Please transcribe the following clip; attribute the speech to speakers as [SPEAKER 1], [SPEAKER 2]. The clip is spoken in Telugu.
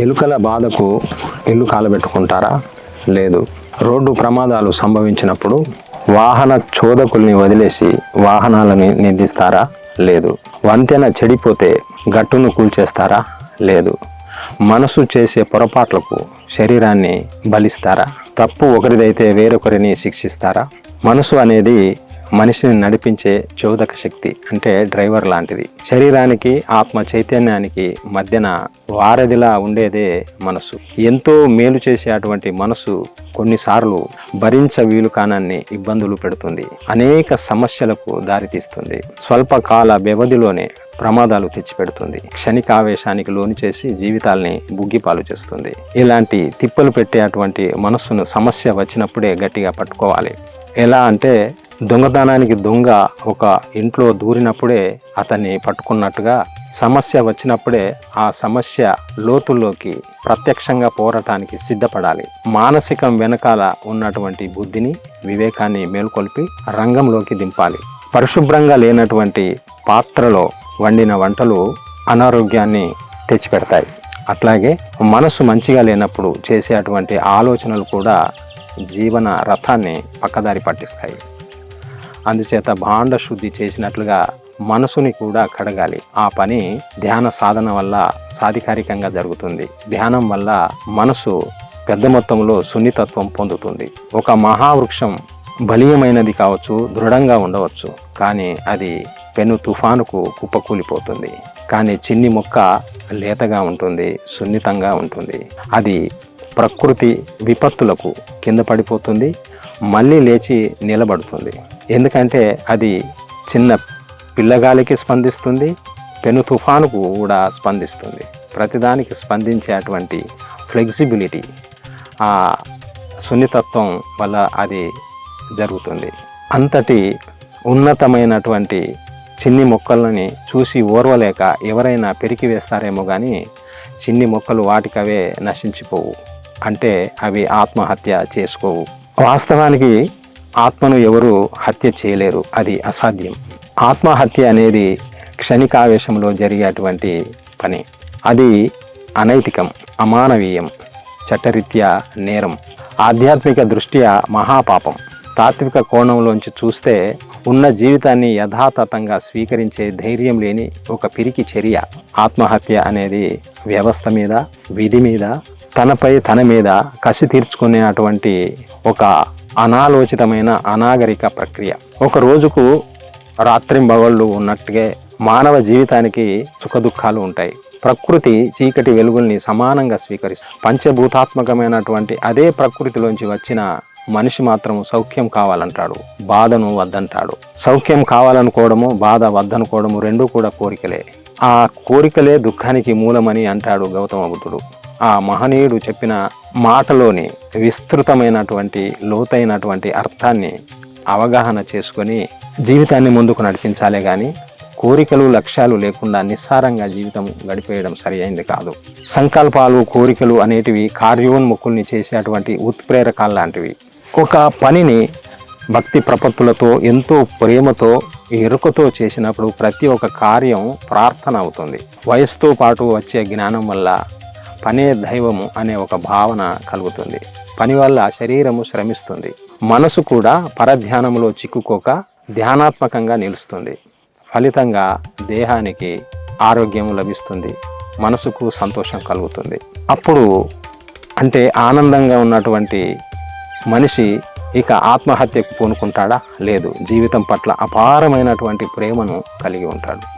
[SPEAKER 1] ఎలుకల బాధకు ఇల్లు కాలబెట్టుకుంటారా? లేదు. రోడ్డు ప్రమాదాలు సంభవించినప్పుడు వాహన చోదకుల్ని వదిలేసి వాహనాలని నిందిస్తారా? లేదు. వంతెన చెడిపోతే గట్టును కూల్చేస్తారా? లేదు. మనసు చేసే పొరపాట్లకు శరీరాన్ని బలిస్తారా? తప్పు ఒకరిదైతే వేరొకరిని శిక్షిస్తారా? మనసు అనేది మనిషిని నడిపించే చోదక శక్తి, అంటే డ్రైవర్ లాంటిది. శరీరానికి ఆత్మ చైతన్యానికి మధ్యన వారధిలా ఉండేదే మనసు. ఎంతో మేలు చేసే అటువంటి మనసు కొన్నిసార్లు భరించ వీలు కానన్ని ఇబ్బందులు పెడుతుంది, అనేక సమస్యలకు దారితీస్తుంది, స్వల్పకాల వ్యవధిలోనే ప్రమాదాలు తెచ్చిపెడుతుంది, క్షణికావేశానికి లోను చేసి జీవితాల్ని బుగ్గిపాలు చేస్తుంది. ఇలాంటి తిప్పలు పెట్టే అటువంటి మనస్సును సమస్య వచ్చినప్పుడే గట్టిగా పట్టుకోవాలి. ఎలా అంటే, దొంగతనానికి దొంగ ఒక ఇంట్లో దూరినప్పుడే అతన్ని పట్టుకున్నట్టుగా సమస్య వచ్చినప్పుడే ఆ సమస్య లోతుల్లోకి ప్రత్యక్షంగా పోరాటానికి సిద్ధపడాలి. మానసికం వెనకాల ఉన్నటువంటి బుద్ధిని, వివేకాన్ని మేల్కొల్పి రంగంలోకి దింపాలి. పరిశుభ్రంగా లేనటువంటి పాత్రలో వండిన వంటలు అనారోగ్యాన్ని తెచ్చిపెడతాయి. అట్లాగే మనసు మంచిగా లేనప్పుడు చేసే అటువంటి ఆలోచనలు కూడా జీవన రథాన్ని పక్కదారి పట్టిస్తాయి. అందుచేత భాండ శుద్ధి చేసినట్లుగా మనసుని కూడా కడగాలి. ఆ పని ధ్యాన సాధన వల్ల సాధికారికంగా జరుగుతుంది. ధ్యానం వల్ల మనసు పెద్ద మొత్తంలో సున్నితత్వం పొందుతుంది. ఒక మహావృక్షం బలీయమైనది కావచ్చు, దృఢంగా ఉండవచ్చు, కానీ అది పెను తుఫానుకు కుప్పకూలిపోతుంది. కానీ చిన్ని మొక్క లేతగా ఉంటుంది, సున్నితంగా ఉంటుంది. అది ప్రకృతి విపత్తులకు కింద పడిపోతుంది, మళ్ళీ లేచి నిలబడుతుంది. ఎందుకంటే అది చిన్న పిల్లగాలికి స్పందిస్తుంది, పెను తుఫానుకు కూడా స్పందిస్తుంది. ప్రతిదానికి స్పందించే అటువంటి ఫ్లెక్సిబిలిటీ, ఆ సున్నితత్వం వల్ల అది జరుగుతుంది. అంతటి ఉన్నతమైనటువంటి చిన్ని మొక్కలని చూసి ఓర్వలేక ఎవరైనా పెరికి వేస్తారేమో కానీ చిన్ని మొక్కలు వాటికవే నశించిపోవు, అంటే అవి ఆత్మహత్య చేసుకోవు. వాస్తవానికి ఆత్మను ఎవరు హత్య చేయలేరు, అది అసాధ్యం. ఆత్మహత్య అనేది క్షణికావేశంలో జరిగేటువంటి పని. అది అనైతికం, అమానవీయం, చట్టరీత్యా నేరం, ఆధ్యాత్మిక దృష్ట్యా మహాపాపం. తాత్విక కోణంలోంచి చూస్తే ఉన్న జీవితాన్ని యథాతథంగా స్వీకరించే ధైర్యం లేని ఒక పిరికి చర్య. ఆత్మహత్య అనేది వ్యవస్థ మీద, విధి మీద, తనపై తన మీద కసి తీర్చుకునే అటువంటి ఒక అనాలోచితమైన అనాగరిక ప్రక్రియ. ఒక రోజుకు రాత్రింబవళ్ళు ఉన్నట్టుగా మానవ జీవితానికి సుఖదుఖాలు ఉంటాయి. ప్రకృతి చీకటి వెలుగుల్ని సమానంగా స్వీకరిస్తుంది. పంచభూతాత్మకమైనటువంటి అదే ప్రకృతిలోంచి వచ్చిన మనిషి మాత్రం సౌఖ్యం కావాలంటాడు, బాధను వద్దంటాడు. సౌఖ్యం కావాలనుకోవడము, బాధ వద్దనుకోవడము రెండూ కూడా కోరికలే. ఆ కోరికలే దుఃఖానికి మూలమని అంటాడు గౌతమ బుద్ధుడు. ఆ మహనీయుడు చెప్పిన మాటలోని విస్తృతమైనటువంటి లోతైనటువంటి అర్థాన్ని అవగాహన చేసుకొని జీవితాన్ని ముందుకు నడిపించాలే కానీ కోరికలు లక్ష్యాలు లేకుండా నిస్సారంగా జీవితం గడిపేయడం సరి అయింది కాదు. సంకల్పాలు, కోరికలు అనేటివి కార్యోన్ముఖుల్ని చేసేటువంటి ఉత్ప్రేరకాలు లాంటివి. ఒక పనిని భక్తి ప్రపత్తులతో, ఎంతో ప్రేమతో, ఎరుకతో చేసినప్పుడు ప్రతి ఒక్క కార్యం ప్రార్థన అవుతుంది. వయసుతో పాటు వచ్చే జ్ఞానం వల్ల పనే దైవము అనే ఒక భావన కలుగుతుంది. పని వల్ల శరీరము శ్రమిస్తుంది, మనసు కూడా పరధ్యానంలో చిక్కుకోక ధ్యానాత్మకంగా నిలుస్తుంది. ఫలితంగా దేహానికి ఆరోగ్యం లభిస్తుంది, మనసుకు సంతోషం కలుగుతుంది. అప్పుడు అంటే ఆనందంగా ఉన్నటువంటి మనిషి ఇక ఆత్మహత్యకు పూనుకుంటాడా? లేదు. జీవితం పట్ల అపారమైనటువంటి ప్రేమను కలిగి ఉంటాడు.